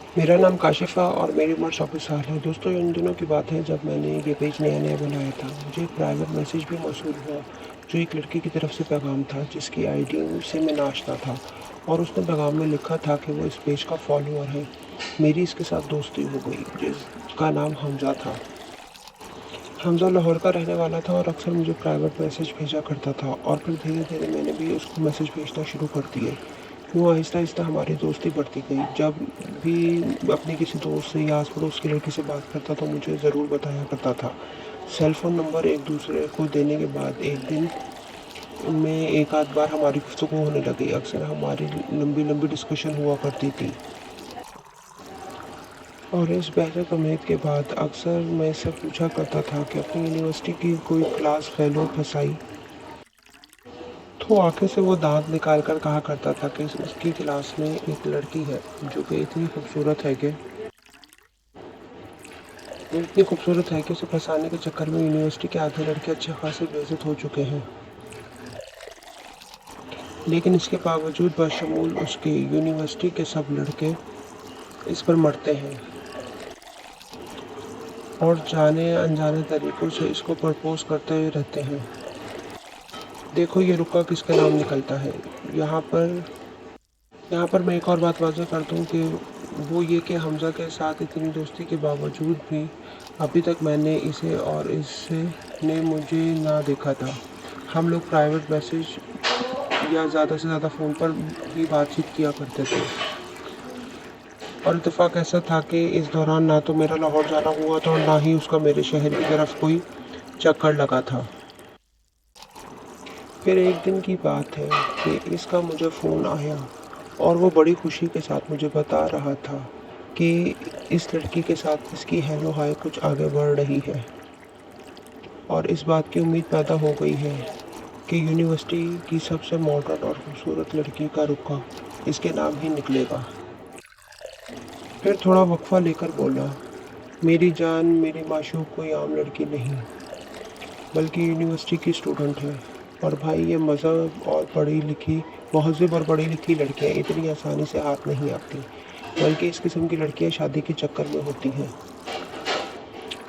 मेरा नाम काशिफ़ा और मेरी उम्र 24 साल है। दोस्तों, इन दिनों की बात है जब मैंने ये पेज नया-नया बनाया था। मुझे एक प्राइवेट मैसेज भी मौसूल हुआ जो एक लड़की की तरफ से पैगाम था जिसकी आईडी से मैं नाश्ता था, और उसने पैगाम में लिखा था कि वो इस पेज का फॉलोअर है। मेरी इसके साथ दोस्ती हो गई जिसका नाम हमज़ा था। हमज़ा लाहौर का रहने वाला था और अक्सर मुझे प्राइवेट मैसेज भेजा करता था, और फिर धीरे-धीरे मैंने भी उसको मैसेज भेजना शुरू कर दिए। यूँ आहिस्ता-आहिस्ता हमारी दोस्ती बढ़ती गई। जब भी अपने किसी दोस्त से या आस-पड़ोस की लड़की से बात करता तो मुझे ज़रूर बताया करता था। सेल फ़ोन नंबर एक-दूसरे को देने के बाद एक दिन में एक आध बार हमारी गुफ्तगू होने लगी। अक्सर हमारी लंबी-लंबी डिस्कशन हुआ करती थी, और इस बहस तमहीद के बाद अक्सर मैं इससे पूछा करता था कि अपनी यूनिवर्सिटी की कोई क्लास फेलो फंसाई, तो आंखें से वो दांत निकाल कर कहा करता था कि उसकी क्लास में एक लड़की है जो कि इतनी खूबसूरत है कि उसे फंसाने के चक्कर में यूनिवर्सिटी के आधे लड़के अच्छे खासे बेइज्जत हो चुके हैं। लेकिन इसके बावजूद बशमूल उसके यूनिवर्सिटी के सब लड़के इस पर मरते हैं और जाने अनजाने तरीक़ों से इसको प्रपोज़ करते रहते हैं। देखो ये रुका किसका नाम निकलता है। यहाँ पर यहाँ पर मैं एक और बात वाज़ह कर दूँ कि वो ये कि हमज़ा के साथ इतनी दोस्ती के बावजूद भी अभी तक मैंने इसे और इससे ने मुझे ना देखा था। हम लोग प्राइवेट मैसेज या ज़्यादा से ज़्यादा फ़ोन पर ही बातचीत किया करते थे, और इत्तेफ़ाक ऐसा था कि इस दौरान ना तो मेरा लाहौर जाना हुआ था और ना ही उसका मेरे शहर की तरफ कोई चक्कर लगा था। फिर एक दिन की बात है कि इसका मुझे फ़ोन आया, और वो बड़ी खुशी के साथ मुझे बता रहा था कि इस लड़की के साथ इसकी हेलो हाय कुछ आगे बढ़ रही है, और इस बात की उम्मीद पैदा हो गई है कि यूनिवर्सिटी की सबसे मॉडर्न और खूबसूरत लड़की का रुका इसके नाम ही निकलेगा। फिर थोड़ा वक्फा लेकर बोला, मेरी जान, मेरी माशूक कोई आम लड़की नहीं बल्कि यूनिवर्सिटी की स्टूडेंट है। और भाई, ये महज़ब और पढ़ी लिखी लड़कियाँ इतनी आसानी से हाथ नहीं आती, बल्कि इस किस्म की लड़कियाँ शादी के चक्कर में होती हैं।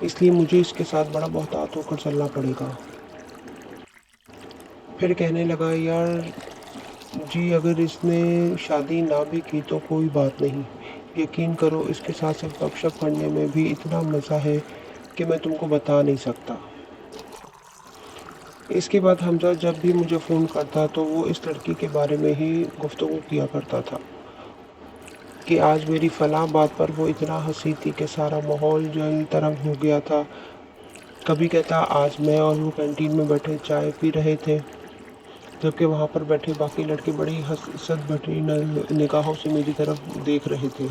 इसलिए मुझे इसके साथ बड़ा मोहतात होकर चलना पड़ेगा। फिर कहने लगा, यार जी, अगर इसने शादी ना भी की तो कोई बात नहीं। यकीन करो, इसके साथ सिर्फ गपशप करने में भी इतना मज़ा है कि मैं तुमको बता नहीं सकता। इसके बाद हमज़ा जब भी मुझे फ़ोन करता तो वो इस लड़की के बारे में ही गुफ्तगू किया करता था कि आज मेरी फ़लाँ बात पर वो इतना हँसी थी कि सारा माहौल जल तरंग हो गया था। कभी कहता, आज मैं और वो कैंटीन में बैठे चाय पी रहे थे, जबकि वहाँ पर बैठे बाकी लड़के बड़ी हसद भरी निगाहों से मेरी तरफ देख रहे थे।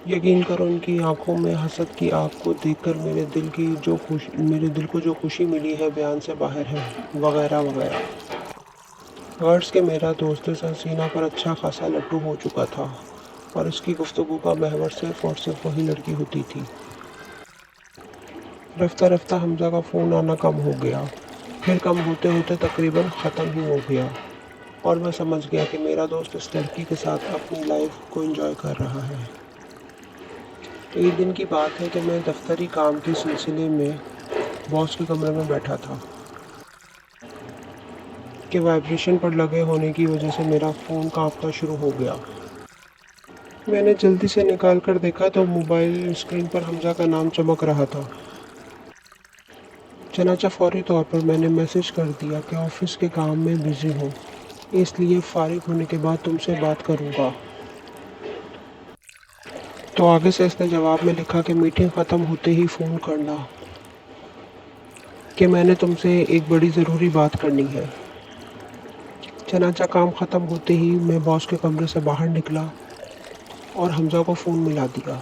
यकीन करो, उनकी आंखों में हसद की आग को देखकर मेरे दिल को जो खुशी मिली है बयान से बाहर है, वगैरह वगैरह। गर्ड्स के मेरा दोस्त हसीना पर अच्छा खासा लट्टू हो चुका था, और इसकी गुफ्तगू का महवर सिर्फ और सिर्फ वही लड़की होती थी। रफ्ता रफ्ता हमज़ा का फ़ोन आना कम हो गया, फिर कम होते होते तकरीबन ख़त्म ही हो गया, और मैं समझ गया कि मेरा दोस्त इस लड़की के साथ अपनी लाइफ को एंजॉय कर रहा है। एक दिन की बात है कि मैं दफ्तरी काम के सिलसिले में बॉस के कमरे में बैठा था कि वाइब्रेशन पर लगे होने की वजह से मेरा फ़ोन कांपना शुरू हो गया। मैंने जल्दी से निकाल कर देखा तो मोबाइल स्क्रीन पर हमज़ा का नाम चमक रहा था। चनाचा फौरी तौर पर मैंने मैसेज कर दिया कि ऑफिस के काम में बिज़ी हूँ, इसलिए फ़ारिग होने के बाद तुमसे बात करूँगा। तो आगे से इसने जवाब में लिखा कि मीटिंग ख़त्म होते ही फ़ोन करना, कि मैंने तुमसे एक बड़ी ज़रूरी बात करनी है। चनाचा काम ख़त्म होते ही मैं बॉस के कमरे से बाहर निकला और हमज़ा को फ़ोन मिला दिया।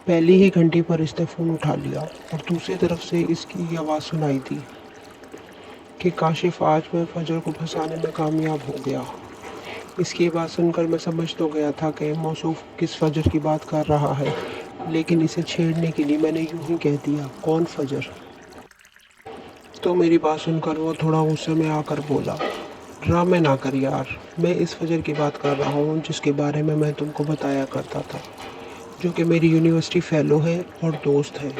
पहली ही घंटी पर इसने फ़ोन उठा लिया, और दूसरी तरफ से इसकी आवाज़ सुनाई दी कि काशिफ़, आज मैं फजर को फंसाने में कामयाब हो गया। इसकी बात सुनकर मैं समझ तो गया था कि मौसूफ किस फजर की बात कर रहा है, लेकिन इसे छेड़ने के लिए मैंने यूं ही कह दिया, कौन फजर? तो मेरी बात सुनकर वो थोड़ा गुस्से में आकर बोला, ड्रामे ना कर यार, मैं इस फजर की बात कर रहा हूँ जिसके बारे में मैं तुमको बताया करता था, जो कि मेरी यूनिवर्सिटी फेलो है और दोस्त है।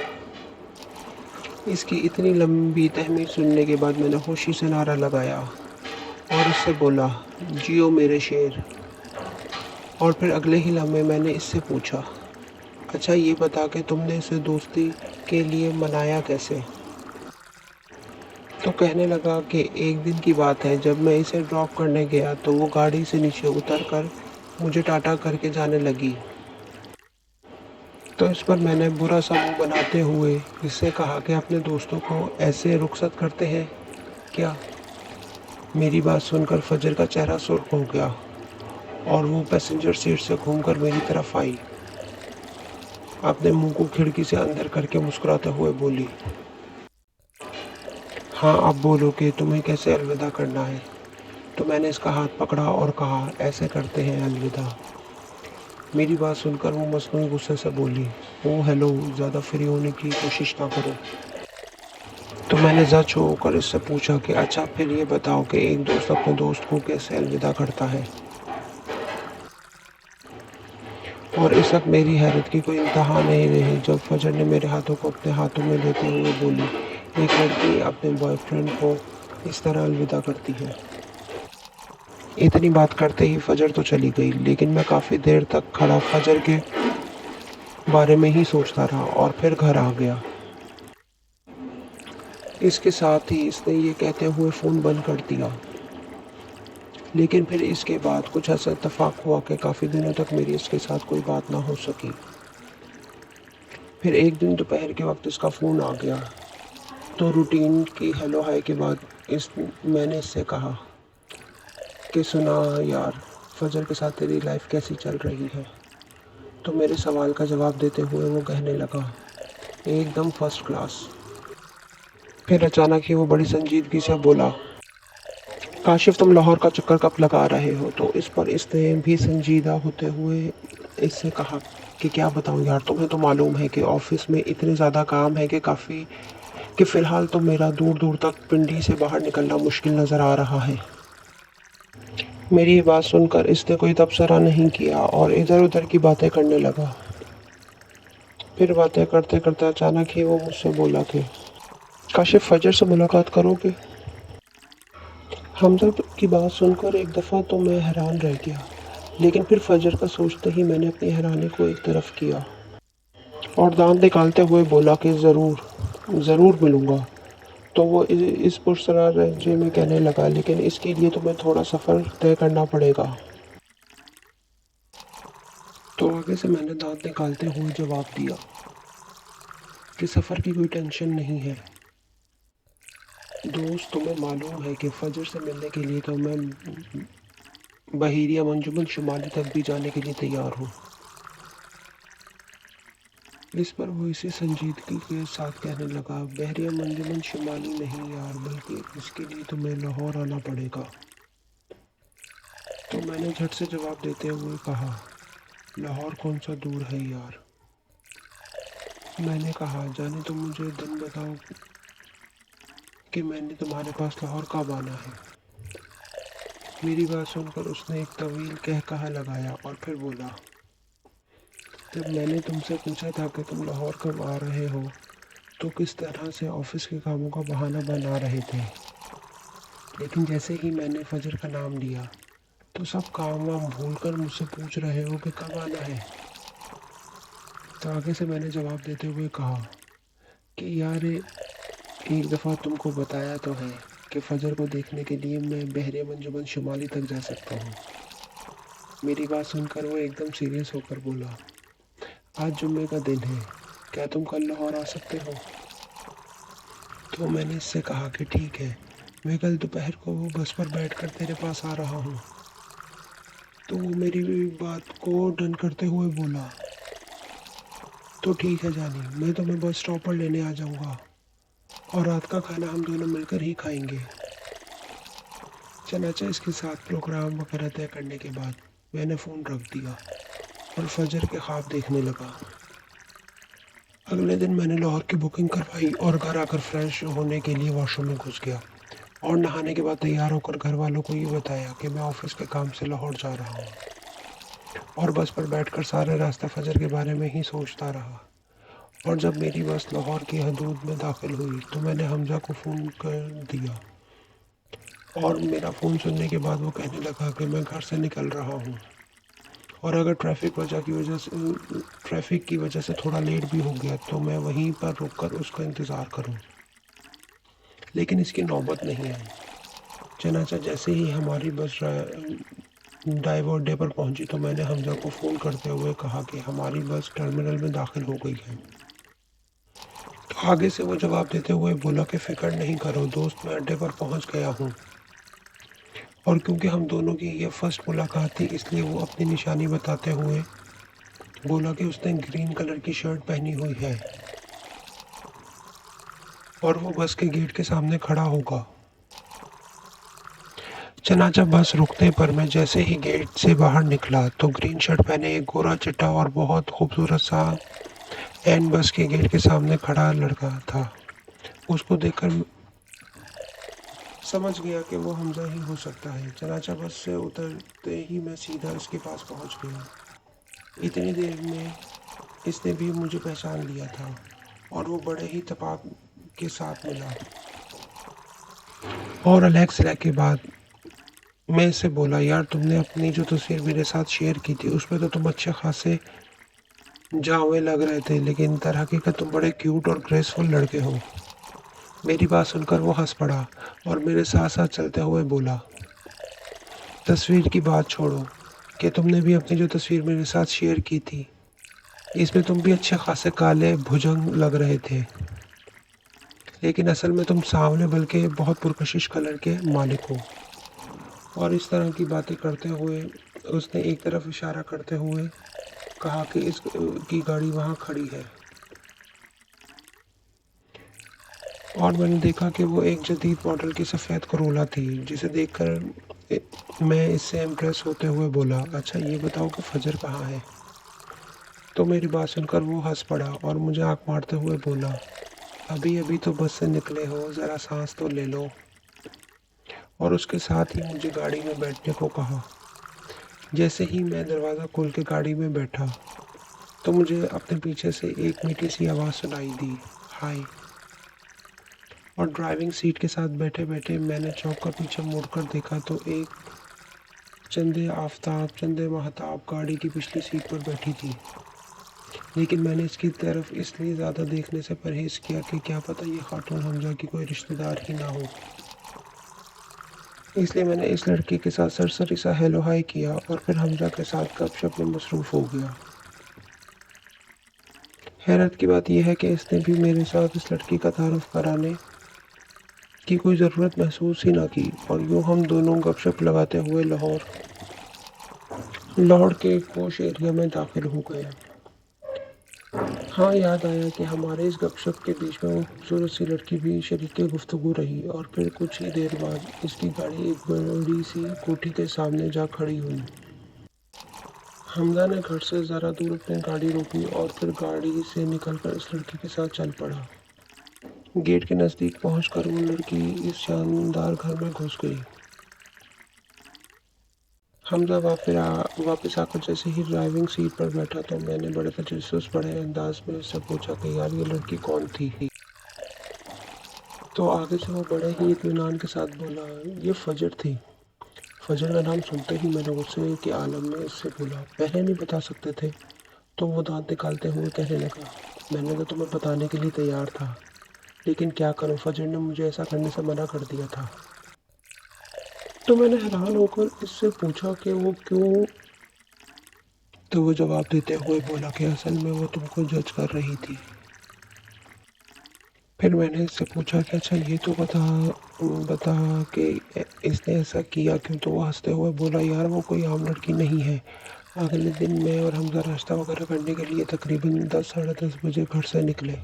इसकी इतनी लंबी तहमीर सुनने के बाद मैंने खुशी से नारा लगाया और इससे बोला, जियो मेरे शेर। और फिर अगले ही लम्हे मैंने इससे पूछा, अच्छा ये बता के तुमने इसे दोस्ती के लिए मनाया कैसे? तो कहने लगा कि एक दिन की बात है, जब मैं इसे ड्रॉप करने गया तो वो गाड़ी से नीचे उतर कर मुझे टाटा करके जाने लगी। तो इस पर मैंने बुरा सा मुंह बनाते हुए इससे कहा कि अपने दोस्तों को ऐसे रुखसत करते हैं क्या? मेरी बात सुनकर फजर का चेहरा सुर्ख हो गया और वो पैसेंजर सीट से घूमकर मेरी तरफ आई। अपने मुंह को खिड़की से अंदर करके मुस्कुराते हुए बोली, हाँ अब बोलो कि तुम्हें कैसे अलविदा करना है। तो मैंने इसका हाथ पकड़ा और कहा, ऐसे करते हैं अलविदा। मेरी बात सुनकर वो मसनूई गुस्से से बोली, ओ हेलो, ज़्यादा फ्री होने की कोशिश ना करो। तो मैंने जज होकर इससे पूछा कि अच्छा फिर ये बताओ कि एक दोस्त अपने दोस्त को कैसे अलविदा करता है। और इस वक्त मेरी हैरत की कोई इंतहा नहीं रही जब फजर ने मेरे हाथों को अपने हाथों में लेते हुए बोली, एक लड़की अपने बॉयफ्रेंड को इस तरह अलविदा करती है। इतनी बात करते ही फजर तो चली गई, लेकिन मैं काफ़ी देर तक खड़ा फजर के बारे में ही सोचता रहा और फिर घर आ गया। इसके साथ ही इसने ये कहते हुए फ़ोन बंद कर दिया। लेकिन फिर इसके बाद कुछ ऐसा इत्तेफाक हुआ कि काफ़ी दिनों तक मेरी इसके साथ कोई बात ना हो सकी। फिर एक दिन दोपहर के वक्त इसका फ़ोन आ गया। तो रूटीन की हेलो हाय के बाद मैंने इससे कहा कि सुना यार, फजर के साथ तेरी लाइफ कैसी चल रही है? तो मेरे सवाल का जवाब देते हुए वो कहने लगा, एकदम फर्स्ट क्लास। फिर अचानक ही वो बड़ी संजीदगी से बोला, काशिफ तुम लाहौर का चक्कर कब लगा रहे हो? तो इस पर इसने भी संजीदा होते हुए इससे कहा कि क्या बताऊं यार, तुम्हें तो मालूम है कि ऑफिस में इतने ज़्यादा काम है कि फ़िलहाल तो मेरा दूर दूर तक पिंडी से बाहर निकलना मुश्किल नज़र आ रहा है। मेरी बात सुनकर इसने कोई तबसरा नहीं किया और इधर उधर की बातें करने लगा। फिर बातें करते करते अचानक ही वो मुझसे बोला कि काशिफ फजर से मुलाकात करोगे? हमजा की बात सुनकर एक दफ़ा तो मैं हैरान रह गया, लेकिन फिर फजर का सोचते ही मैंने अपनी हैरानी को एक तरफ किया और दांत निकालते हुए बोला कि ज़रूर मिलूँगा। तो वो इस पुरसरार लहजे में कहने लगा, लेकिन इसके लिए तुम्हें थोड़ा सफ़र तय करना पड़ेगा। तो आगे से मैंने दांत निकालते हुए जवाब दिया कि सफ़र की कोई टेंशन नहीं है दोस्त, तुम्हें मालूम है कि फजर से मिलने के लिए तो मैं बहरिया मंजुमन शुमाली तक भी जाने के लिए तैयार हूँ। इस पर वो इसी संजीदगी के साथ कहने लगा, बहरिया मंजुमन शुमाली नहीं यार, बल्कि इसके लिए तुम्हें लाहौर आना पड़ेगा। तो मैंने झट से जवाब देते हुए कहा, लाहौर कौन सा दूर है यार। मैंने कहा, जाने तो मुझे दिन बताओ कि मैंने तुम्हारे पास लाहौर कब आना है। मेरी बात सुनकर उसने एक तवील कहकहा लगाया और फिर बोला, जब मैंने तुमसे पूछा था कि तुम लाहौर कब आ रहे हो तो किस तरह से ऑफिस के कामों का बहाना बना रहे थे, लेकिन जैसे ही मैंने फजर का नाम लिया तो सब काम वाम भूल कर मुझसे पूछ रहे हो कि कब आना है। तो आगे से मैंने जवाब देते हुए कहा कि यार एक दफ़ा तुमको बताया तो है कि फजर को देखने के लिए मैं बहरे मंजुमन शुमाली तक जा सकता हूँ। मेरी बात सुनकर वो एकदम सीरियस होकर बोला, आज जुम्मे का दिन है, क्या तुम कल लाहौर आ सकते हो? तो मैंने इससे कहा कि ठीक है, मैं कल दोपहर को वो बस पर बैठकर तेरे पास आ रहा हूँ। तो वो मेरी बात को डन करते हुए बोला, तो ठीक है जानी, मैं तुम्हें बस स्टॉप पर लेने आ जाऊँगा और रात का खाना हम दोनों मिलकर ही खाएंगे। चनाचा इसके साथ प्रोग्राम वगैरह तय करने के बाद मैंने फ़ोन रख दिया और फजर के ख्वाब देखने लगा। अगले दिन मैंने लाहौर की बुकिंग करवाई और घर आकर फ्रेश होने के लिए वॉशरूम में घुस गया और नहाने के बाद तैयार होकर घर वालों को ये बताया कि मैं ऑफिस के काम से लाहौर जा रहा हूँ, और बस पर बैठकर सारे रास्ता फजर के बारे में ही सोचता रहा। और जब मेरी बस लाहौर की हदूद में दाखिल हुई तो मैंने हमजा को फ़ोन कर दिया, और मेरा फ़ोन सुनने के बाद वो कहने लगा कि मैं घर से निकल रहा हूँ, और अगर ट्रैफिक की वजह से थोड़ा लेट भी हो गया तो मैं वहीं पर रुककर उसका इंतज़ार करूँ। लेकिन इसकी नौबत नहीं आई। चनाचा जैसे ही हमारी बस डाइव डे पर पहुंची तो मैंने हमजा को फ़ोन करते हुए कहा कि हमारी बस टर्मिनल में दाखिल हो गई है। तो आगे से वो जवाब देते हुए बोला कि फ़िक्र नहीं करो दोस्त, मैं अड्डे पर पहुंच गया हूँ। और क्योंकि हम दोनों की ये फर्स्ट मुलाकात थी इसलिए वो अपनी निशानी बताते हुए बोला कि उसने ग्रीन कलर की शर्ट पहनी हुई है और वो बस के गेट के सामने खड़ा होगा। चनाचा बस रुकने पर मैं जैसे ही गेट से बाहर निकला तो ग्रीन शर्ट पहने एक गोरा चिट्टा और बहुत खूबसूरत सा एन बस के गेट के सामने खड़ा लड़का था। उसको देखकर समझ गया कि वो हमजा ही हो सकता है। चनाचा बस से उतरते ही मैं सीधा उसके पास पहुंच गया। इतनी देर में इसने भी मुझे पहचान लिया था और वो बड़े ही तपाक के साथ मिला, और अलग सलग के बाद मैं इससे बोला, यार तुमने अपनी जो तस्वीर मेरे साथ शेयर की थी उसमें तो तुम अच्छे खासे जावे लग रहे थे, लेकिन दर हकीकत तुम बड़े क्यूट और ग्रेसफुल लड़के हो। मेरी बात सुनकर वो हंस पड़ा और मेरे साथ साथ चलते हुए बोला, तस्वीर की बात छोड़ो कि तुमने भी अपनी जो तस्वीर मेरे साथ शेयर की थी इसमें तुम भी अच्छे खासे काले भुजंग लग रहे थे, लेकिन असल में तुम सांवले बल्कि बहुत पुरकशिश कलर के मालिक हो। और इस तरह की बातें करते हुए उसने एक तरफ इशारा करते हुए कहा कि इस की गाड़ी वहाँ खड़ी है, और मैंने देखा कि वो एक जदीद मॉडल की सफ़ेद करोला थी, जिसे देखकर मैं इससे इम्प्रेस होते हुए बोला, अच्छा ये बताओ कि फजर कहाँ है। तो मेरी बात सुनकर वो हंस पड़ा और मुझे आँख मारते हुए बोला, अभी अभी तो बस से निकले हो, ज़रा सांस तो ले लो। और उसके साथ ही मुझे गाड़ी में बैठने को कहा। जैसे ही मैं दरवाज़ा खोल के गाड़ी में बैठा तो मुझे अपने पीछे से एक मीठी सी आवाज़ सुनाई दी, हाय। और ड्राइविंग सीट के साथ बैठे बैठे मैंने चौंक कर पीछे मुड़कर देखा तो एक चंदे महताब गाड़ी की पिछली सीट पर बैठी थी, लेकिन मैंने इसकी तरफ इसलिए ज़्यादा देखने से परहेज़ किया कि क्या पता ये खातून हमजा की कोई रिश्तेदार ही ना हो। इसलिए मैंने इस लड़की के साथ सरसरी सा हेलो हाय किया और फिर हमजा के साथ गपशप में मसरूफ़ हो गया। हैरत की बात यह है कि इसने भी मेरे साथ इस लड़की का तारुफ कराने की कोई ज़रूरत महसूस ही ना की, और यूँ हम दोनों गपशप लगाते हुए लाहौर के एक पोश एरिया में दाखिल हो गए। हाँ, याद आया कि हमारे इस गपशप के बीच में वो खूबसूरत सी लड़की भी शरीक गुफ्तगू रही, और फिर कुछ ही देर बाद इसकी गाड़ी एक बड़ी सी कोठी के सामने जा खड़ी हुई। हमजा ने घर से ज़रा दूर अपनी गाड़ी रोकी और फिर गाड़ी से निकलकर इस लड़की के साथ चल पड़ा। गेट के नज़दीक पहुंचकर वो लड़की इस शानदार घर में घुस गई। हमजा वापस आकर जैसे ही ड्राइविंग सीट पर बैठा तो मैंने बड़े तजस्सुस बड़े अंदाज में उससे पूछा कि यार ये लड़की कौन थी। तो आगे से वो बड़े ही इत्मीनान के साथ बोला, ये फजर थी। फजर का नाम सुनते ही मैंने गुस्से के आलम में इससे बोला, पहले नहीं बता सकते थे। तो वो दांत निकालते हुए कहने लगा, मैंने तो तुम्हें बताने के लिए तैयार था, लेकिन क्या करूं, फजर ने मुझे ऐसा करने से मना कर दिया था। तो मैंने हैरान होकर इससे पूछा कि वो क्यों। तो वो जवाब देते हुए बोला कि असल में वो तुमको जज कर रही थी। फिर मैंने इससे पूछा कि अच्छा ये तो बता कि इसने ऐसा किया क्यों। तो वो हंसते हुए बोला, यार वो कोई आम लड़की नहीं है। अगले दिन मैं और हमजा नाश्ता वगैरह करने के लिए तकरीबन 10 साढ़े 10 बजे घर से निकले,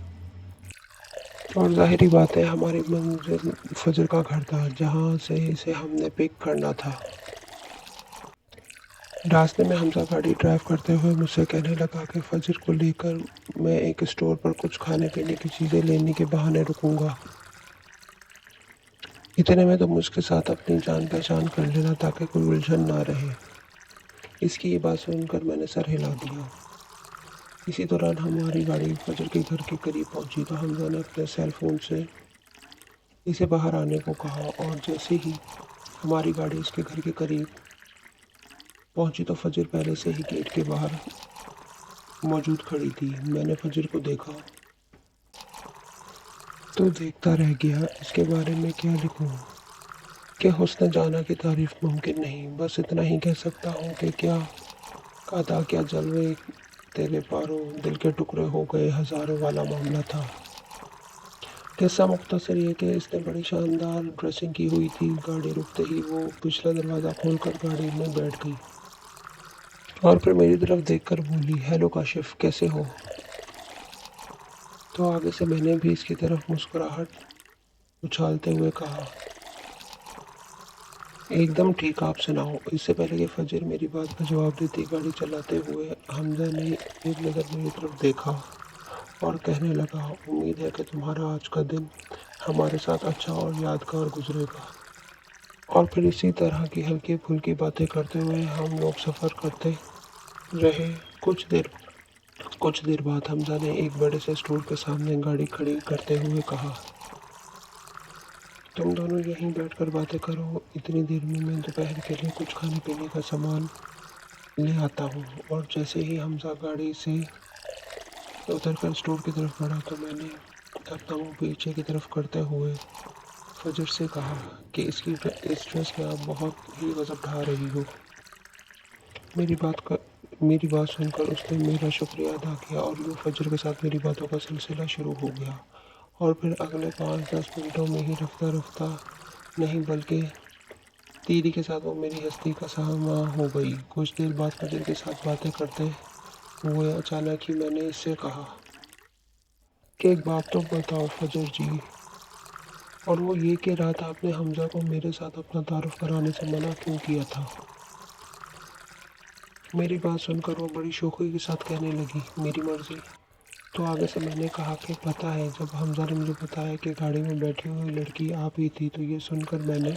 और ज़ाहिरी बात है हमारी मंजिल फजर का घर था जहाँ से इसे हमने पिक करना था। रास्ते में हमजा गाड़ी ड्राइव करते हुए मुझसे कहने लगा कि फजर को लेकर मैं एक स्टोर पर कुछ खाने पीने की चीज़ें लेने के बहाने रुकूंगा। اتنے میں تم اس کے ساتھ اپنی جان پہچان کر لینا تاکہ کوئی الجھن نہ رہے۔ اس کی یہ بات سن کر میں نے سر ہلا دیا۔ اسی دوران ہماری گاڑی فجر کے گھر کے قریب پہنچی تو حمزہ نے اپنے سیل فون سے اسے باہر آنے کو کہا، اور جیسے ہی ہماری گاڑی اس کے گھر کے قریب پہنچی تو فجر پہلے سے ہی گیٹ کے باہر موجود کھڑی تھی۔ میں نے فجر کو دیکھا تو دیکھتا رہ گیا۔ اس کے بارے میں کیا لکھوں کہ حسن جانا کی تعریف ممکن نہیں، بس اتنا ہی کہہ سکتا ہوں کہ کیا کادا کیا جلوے تیرے پاروں، دل کے ٹکڑے ہو گئے ہزاروں والا معاملہ تھا۔ قصہ مختصر یہ کہ اس نے بڑی شاندار ڈریسنگ کی ہوئی تھی۔ گاڑی رکتے ہی وہ پچھلا دروازہ کھول کر گاڑی میں بیٹھ گئی اور پھر میری طرف دیکھ کر بولی، ہیلو کاشف، کیسے ہو؟ تو آگے سے میں نے بھی اس کی طرف مسکراہٹ اچھالتے ہوئے کہا، ایک دم ٹھیک، آپ سناؤ۔ اس سے پہلے کہ فجر میری بات کا جواب دیتی، گاڑی چلاتے ہوئے حمزہ نے ایک نظر میری طرف دیکھا اور کہنے لگا، امید ہے کہ تمہارا آج کا دن ہمارے ساتھ اچھا اور یادگار گزرے گا۔ اور پھر اسی طرح کی ہلکی پھلکی باتیں کرتے ہوئے ہم لوگ سفر کرتے رہے۔ کچھ دیر بعد حمزہ نے ایک بڑے سے اسٹور کے سامنے گاڑی کھڑی کرتے ہوئے کہا، تم دونوں یہیں بیٹھ کر باتیں کرو، اتنی دیر میں دوپہر کے لیے کچھ کھانے پینے کا سامان لے آتا ہوں۔ اور جیسے ہی حمزہ گاڑی سے اتر کر اسٹور کی طرف بڑھا تو میں نے اپنا منہ پیچھے کی طرف کرتے ہوئے فجر سے کہا کہ اس ڈریس میں آپ بہت ہی غضب ڈھا رہی ہو۔ میری بات سن کر اس نے میرا شکریہ ادا کیا اور یوں فجر کے ساتھ میری باتوں کا سلسلہ شروع ہو گیا۔ اور پھر اگلے 5-10 منٹوں میں ہی رفتہ رفتہ نہیں بلکہ تیزی کے ساتھ وہ میری ہستی کا سامنا ہو گئی۔ کچھ دیر بعد فجر کے ساتھ باتیں کرتے ہوئے اچانک ہی میں نے اس سے کہا کہ ایک بات تو بتاؤ فجر جی، اور وہ یہ کہ رات آپ نے حمزہ کو میرے ساتھ اپنا تعارف کرانے سے منع کیوں کیا تھا؟ میری بات سن کر وہ بڑی شوخی کے ساتھ کہنے لگی، میری مرضی۔ تو آگے سے میں نے کہا کہ پتہ ہے، جب حمزہ نے مجھے بتایا کہ گاڑی میں بیٹھی ہوئی لڑکی آپ ہی تھی تو یہ سن کر میں نے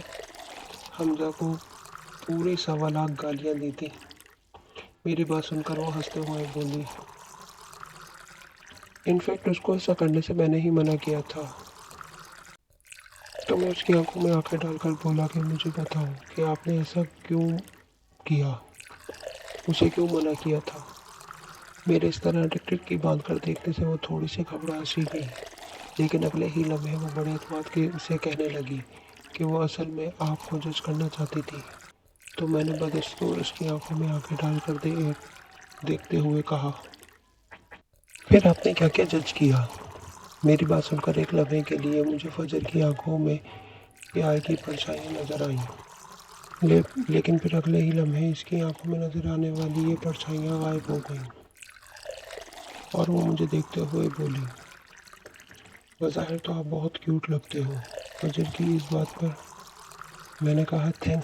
حمزہ کو پوری 1.25 لاکھ گالیاں دی تھی۔ میری بات سن کر وہ ہنستے ہوئے بولی، انفیکٹ اس کو ایسا کرنے سے میں نے ہی منع کیا تھا۔ تو میں اس کی آنکھوں میں آنکھیں ڈال کر بولا کہ مجھے بتاؤ کہ آپ نے ایسا کیوں کیا، اسے کیوں منع کیا تھا؟ میرے اس طرح ٹک ٹک کی باندھ کر دیکھنے سے وہ تھوڑی سی گھبرا سی گئی، لیکن اگلے ہی لمحے وہ بڑے اعتماد کے سے کہنے لگی کہ وہ اصل میں آپ کو جج کرنا چاہتی تھی۔ تو میں نے بدستور اس کی آنکھوں میں آنکھیں ڈال کر دیکھتے ہوئے کہا، پھر آپ نے کیا کیا جج کیا؟ میری بات سن کر ایک لمحے کے لیے مجھے فجر کی آنکھوں میں پیار کی پرچھائیاں نظر آئیں، لیکن پھر اگلے ہی لمحے اس کی آنکھوں میں نظر آنے والی یہ پرچھائیاں غائب ہو گئیں اور وہ مجھے دیکھتے ہوئے بولی، بظاہر تو آپ بہت کیوٹ لگتے ہو۔ فجر کی اس بات پر میں نے کہا، تھینکس